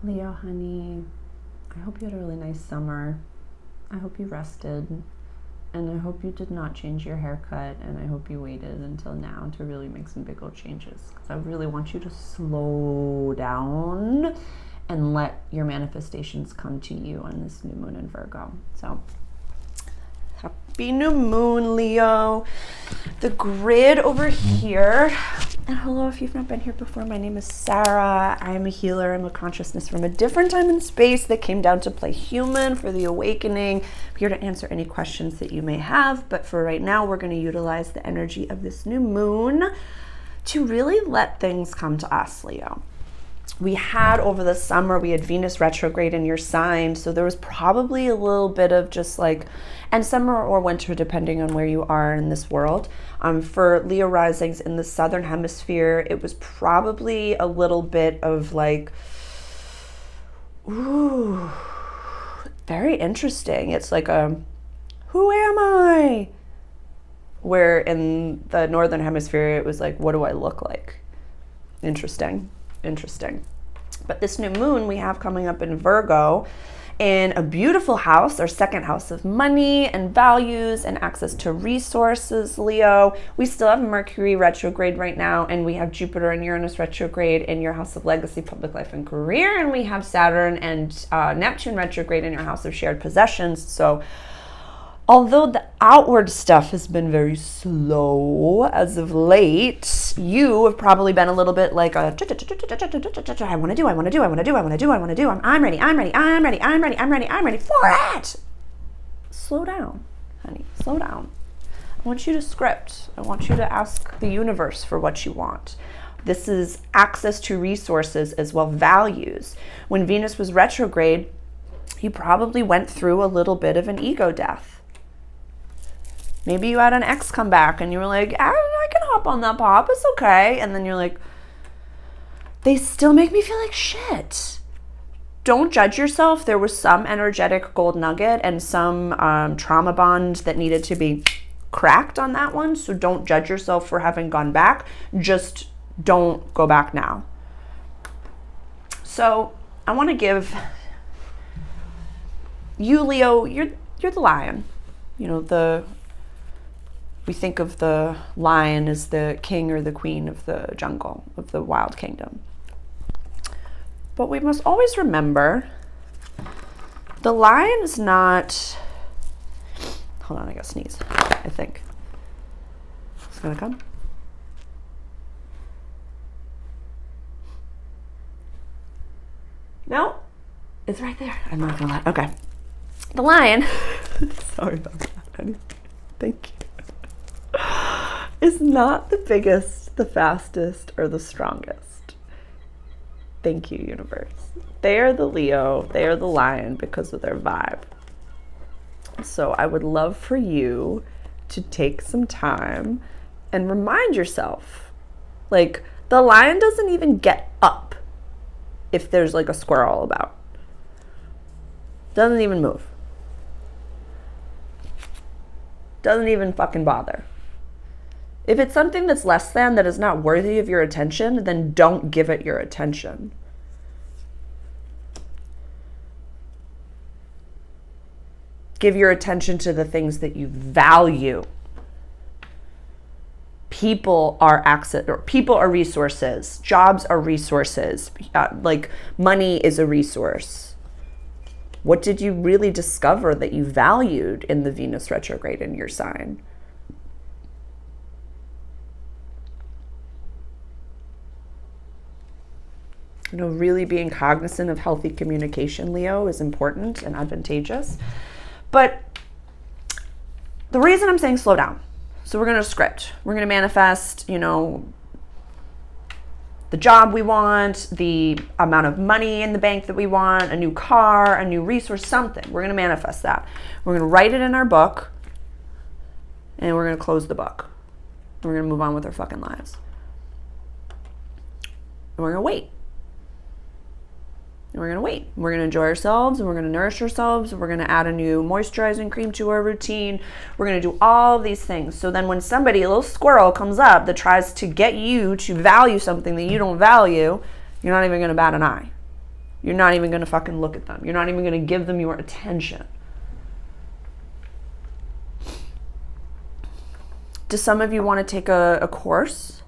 Leo, honey, I hope you had a really nice summer. I hope you rested. And I hope you did not change your haircut. And I hope you waited until now to really make some big old changes. Because I really want you to slow down and let your manifestations come to you on this new moon in Virgo. So, happy new moon, Leo. The grid over here. And hello, if you've not been here before, my name is Sarah. I am a healer. I'm a consciousness from a different time and space that came down to play human for the awakening. I'm here to answer any questions that you may have. But for right now, we're going to utilize the energy of this new moon to really let things come to us, Leo. We had over the summer, we had Venus retrograde in your sign. So there was probably a little bit of just like, and summer or winter, depending on where you are in this world. For Leo risings in the southern hemisphere, it was probably a little bit of like, ooh, very interesting. It's like a, who am I? Where in the northern hemisphere, it was like, what do I look like? Interesting. But this new moon we have coming up in Virgo in a beautiful house, our second house of money and values and access to resources, Leo. We still have Mercury retrograde right now, and we have Jupiter and Uranus retrograde in your house of legacy, public life, and career. And we have Saturn and Neptune retrograde in your house of shared possessions. So although the outward stuff has been very slow as of late, you have probably been a little bit like a, I want to do, I'm ready for it. Slow down, honey, slow down. I want you to script. I want you to ask the universe for what you want. This is access to resources as well, values. When Venus was retrograde, you probably went through a little bit of an ego death. Maybe you had an ex come back and you were like, I can hop on that pop, it's okay. And then you're like, they still make me feel like shit. Don't judge yourself. There was some energetic gold nugget and some trauma bond that needed to be cracked on that one. So don't judge yourself for having gone back. Just don't go back now. So I want to give you, Leo, you're the lion. You know, we think of the lion as the king or the queen of the jungle, of the wild kingdom. But we must always remember the lion is not, hold on, I gotta sneeze, I think. It's gonna come. No, it's right there. I'm not gonna lie. Okay. The lion, sorry about that, honey. Thank you. Is not the biggest, the fastest, or the strongest. Thank you, universe. They are the Leo, they are the lion because of their vibe. So I would love for you to take some time and remind yourself, like, the lion doesn't even get up if there's like a squirrel about. Doesn't even move. Doesn't even fucking bother. If it's something that's less than, that is not worthy of your attention, then don't give it your attention. Give your attention to the things that you value. People are resources. Jobs are resources. Like money is a resource. What did you really discover that you valued in the Venus retrograde in your sign? You know, really being cognizant of healthy communication, Leo, is important and advantageous. But the reason I'm saying slow down, so we're going to script. We're going to manifest, you know, the job we want, the amount of money in the bank that we want, a new car, a new resource, something. We're going to manifest that. We're going to write it in our book, and we're going to close the book. We're going to move on with our fucking lives. And we're going to wait. And we're going to wait. We're going to enjoy ourselves, and we're going to nourish ourselves. We're going to add a new moisturizing cream to our routine. We're going to do all of these things. So then when somebody, a little squirrel, comes up that tries to get you to value something that you don't value, you're not even going to bat an eye. You're not even going to fucking look at them. You're not even going to give them your attention. Do some of you want to take a course?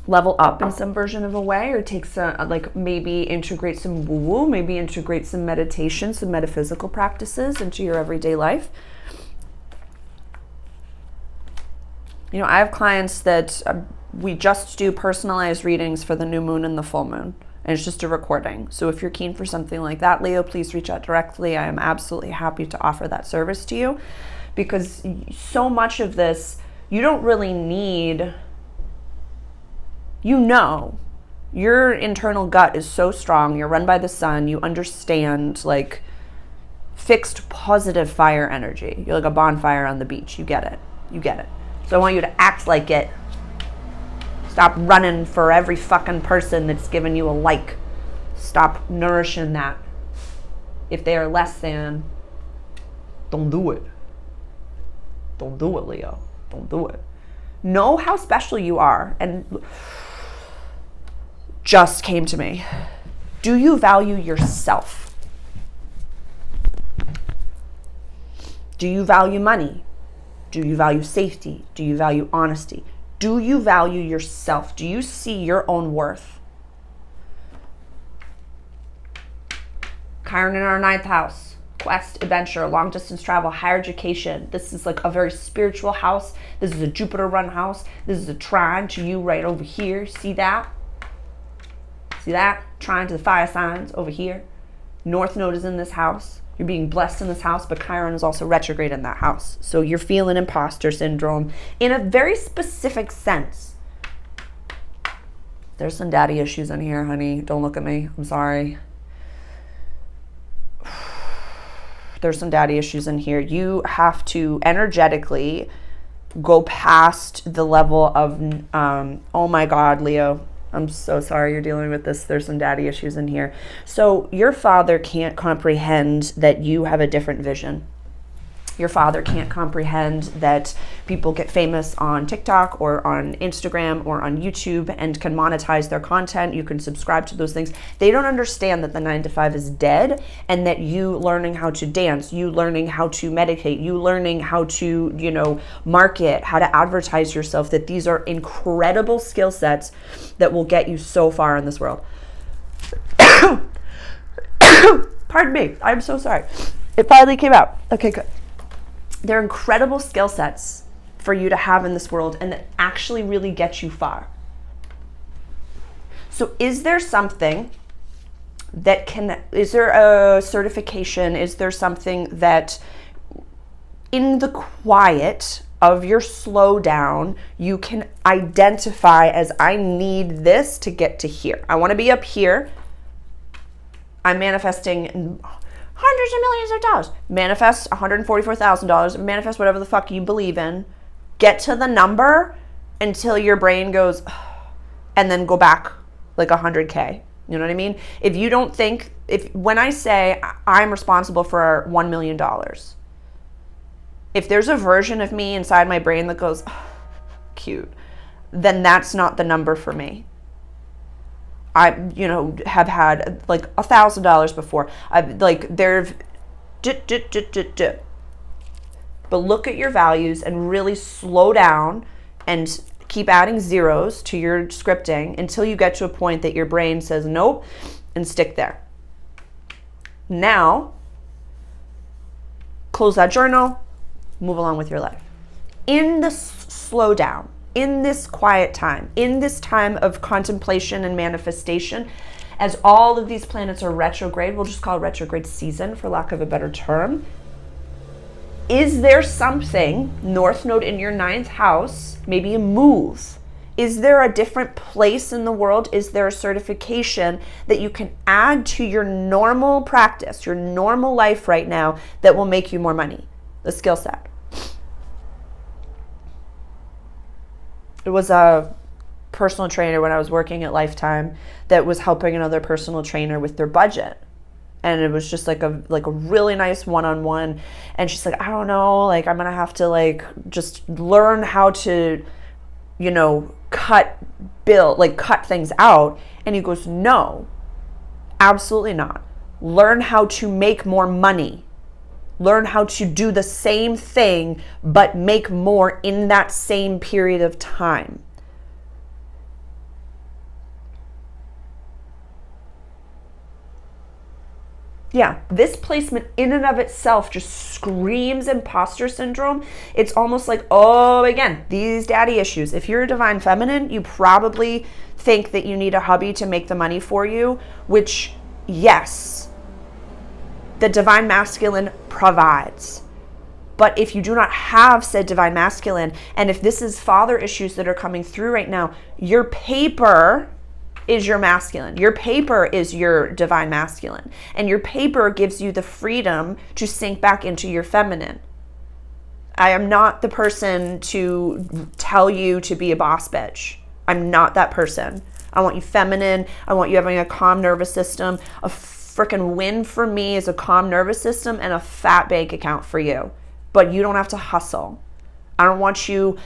Level up in some version of a way, or take some, like maybe integrate some woo-woo, maybe integrate some meditation, some metaphysical practices into your everyday life. You know, I have clients that we just do personalized readings for the new moon and the full moon, and it's just a recording. So if you're keen for something like that, Leo, please reach out directly. I am absolutely happy to offer that service to you, because so much of this, you don't really need, you know, your internal gut is so strong. You're run by the sun. You understand, like, fixed positive fire energy. You're like a bonfire on the beach. You get it. You get it. So I want you to act like it. Stop running for every fucking person that's given you a like. Stop nourishing that. If they are less than, don't do it. Don't do it, Leo. Don't do it. Know how special you are. And just came to me. Do you value yourself? Do you value money? Do you value safety? Do you value honesty? Do you value yourself? Do you see your own worth? Chiron in our 9th house. Quest, adventure, long distance travel, higher education. This is like a very spiritual house. This is a Jupiter run house. This is a trine to you right over here. See that? See that? Trine to the fire signs over here. North Node is in this house. You're being blessed in this house, but Chiron is also retrograde in that house. So you're feeling imposter syndrome in a very specific sense. There's some daddy issues in here, honey. Don't look at me. I'm sorry. There's some daddy issues in here. You have to energetically go past the level of, oh my God, Leo, I'm so sorry you're dealing with this. There's some daddy issues in here. So your father can't comprehend that you have a different vision. Your father can't comprehend that people get famous on TikTok or on Instagram or on YouTube and can monetize their content. You can subscribe to those things. They don't understand that the 9 to 5 is dead, and that you learning how to dance, you learning how to meditate, you learning how to, you know, market, how to advertise yourself, that these are incredible skill sets that will get you so far in this world. Pardon me. I'm so sorry. It finally came out. Okay, good. They're incredible skill sets for you to have in this world, and that actually really get you far. So is there something that is there a certification? Is there something that in the quiet of your slowdown, you can identify as, I need this to get to here. I want to be up here. I'm manifesting hundreds of millions of dollars. Manifest $144,000. Manifest whatever the fuck you believe in. Get to the number until your brain goes, and then go back like 100K. You know what I mean? If you don't think, when I say I'm responsible for $1 million, if there's a version of me inside my brain that goes, cute, then that's not the number for me. I, you know, have had like $1,000 before. I've like, but look at your values and really slow down and keep adding zeros to your scripting until you get to a point that your brain says nope, and stick there. Now, close that journal, move along with your life. In this slowdown, in this quiet time, in this time of contemplation and manifestation, as all of these planets are retrograde, we'll just call it retrograde season for lack of a better term, is there something, North Node in your 9th house, maybe a move? Is there a different place in the world? Is there a certification that you can add to your normal practice, your normal life right now, that will make you more money? The skill set. It was a personal trainer when I was working at Lifetime that was helping another personal trainer with their budget. And it was just like a really nice one-on-one. And she's like, I don't know, like I'm going to have to like just learn how to, you know, cut cut things out. And he goes, no, absolutely not. Learn how to make more money. Learn how to do the same thing, but make more in that same period of time. Yeah, this placement in and of itself just screams imposter syndrome. It's almost like, oh, again, these daddy issues. If you're a divine feminine, you probably think that you need a hubby to make the money for you, which, yes, the divine masculine provides. But if you do not have said divine masculine, and if this is father issues that are coming through right now, your paper is your masculine. Your paper is your divine masculine. And your paper gives you the freedom to sink back into your feminine. I am not the person to tell you to be a boss bitch. I'm not that person. I want you feminine. I want you having a calm nervous system. A freaking win for me is a calm nervous system and a fat bank account for you. But you don't have to hustle. I don't want you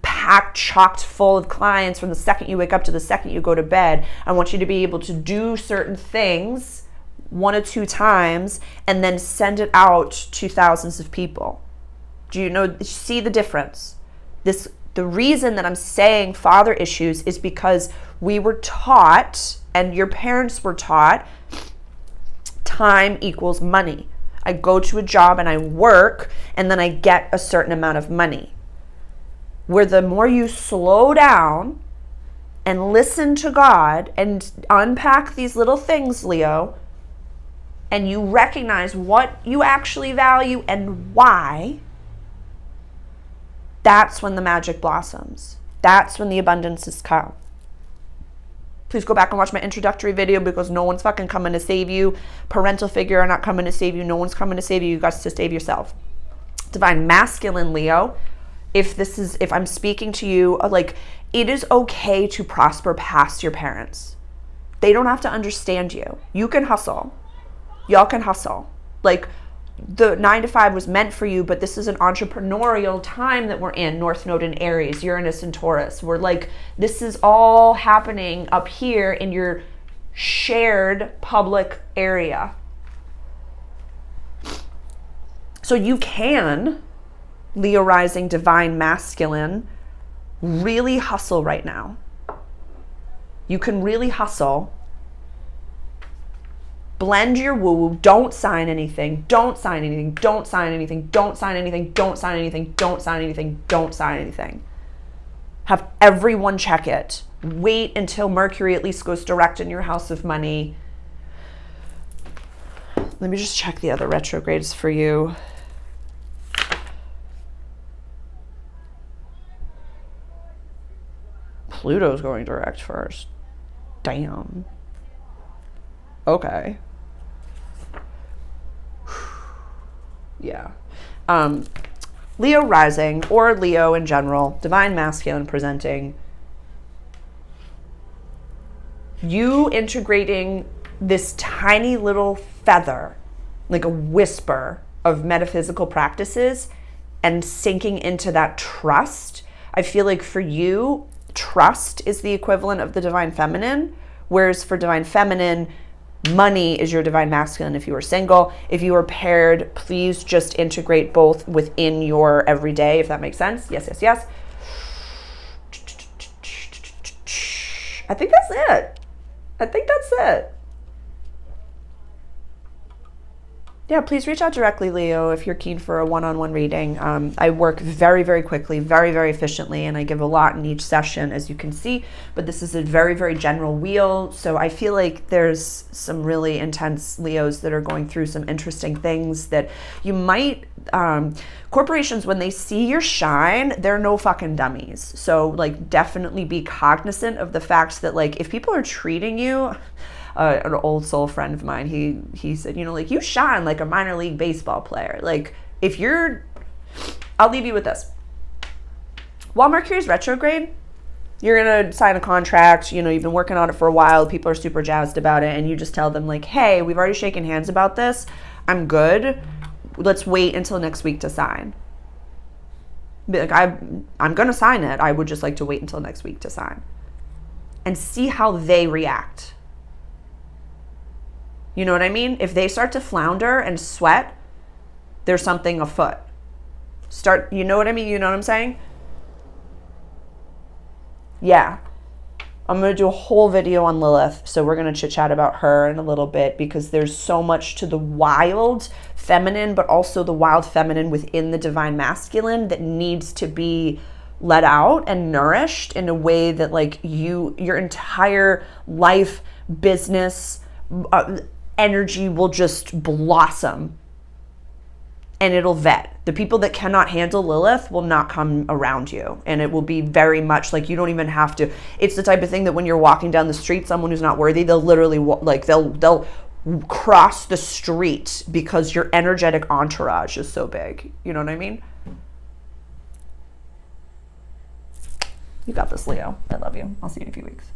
packed, chocked full of clients from the second you wake up to the second you go to bed. I want you to be able to do certain things 1 or 2 times and then send it out to thousands of people. Do you see the difference? The reason that I'm saying father issues is because we were taught, and your parents were taught, time equals money. I go to a job and I work, and then I get a certain amount of money. Where the more you slow down and listen to God and unpack these little things, Leo, and you recognize what you actually value and why, that's when the magic blossoms. That's when the abundances come. Please go back and watch my introductory video, because no one's fucking coming to save you. Parental figure are not coming to save you. No one's coming to save you. You got to save yourself. Divine masculine, Leo, if I'm speaking to you, like, it is okay to prosper past your parents. They don't have to understand you. You can hustle. Y'all can hustle. Like, the 9 to 5 was meant for you, but this is an entrepreneurial time that we're in. North Node in Aries, Uranus and Taurus. We're like, this is all happening up here in your shared public area. So you can, Leo rising, divine masculine, really hustle right now. You can really hustle. Blend your woo-woo. Don't sign anything. Don't sign anything. Don't sign anything. Don't sign anything. Don't sign anything. Don't sign anything. Don't sign anything. Have everyone check it. Wait until Mercury at least goes direct in your house of money. Let me just check the other retrogrades for you. Pluto's going direct first. Damn. Okay. Yeah. Leo rising, or Leo in general, divine masculine presenting. You integrating this tiny little feather, like a whisper of metaphysical practices, and sinking into that trust. I feel like for you, trust is the equivalent of the divine feminine, whereas for divine feminine, money is your divine masculine if you are single. If you are paired, please just integrate both within your everyday, if that makes sense. Yes, yes, yes. I think that's it. Yeah, please reach out directly, Leo, if you're keen for a one-on-one reading. I work very, very quickly, very, very efficiently, and I give a lot in each session, as you can see. But this is a very, very general wheel, so I feel like there's some really intense Leos that are going through some interesting things that you might... corporations, when they see your shine, they're no fucking dummies. So, like, definitely be cognizant of the fact that, like, if people are treating you... an old soul friend of mine, he said, like, you shine like a minor league baseball player. Like, if you're, I'll leave you with this. While Mercury's retrograde, you're going to sign a contract, you've been working on it for a while, people are super jazzed about it, and you just tell them, like, hey, we've already shaken hands about this, I'm good, let's wait until next week to sign. Be like, I'm going to sign it, I would just like to wait until next week to sign. and see how they react. You know what I mean? If they start to flounder and sweat, there's something afoot. You know what I mean? You know what I'm saying? Yeah. I'm going to do a whole video on Lilith, so we're going to chit chat about her in a little bit, because there's so much to the wild feminine, but also the wild feminine within the divine masculine that needs to be let out and nourished in a way that like your entire life, business, energy will just blossom. And it'll vet. The people that cannot handle Lilith will not come around you. And it will be very much like you don't even have to. It's the type of thing that when you're walking down the street, someone who's not worthy, they'll literally they'll cross the street because your energetic entourage is so big. You know what I mean? You got this, Leo. I love you. I'll see you in a few weeks.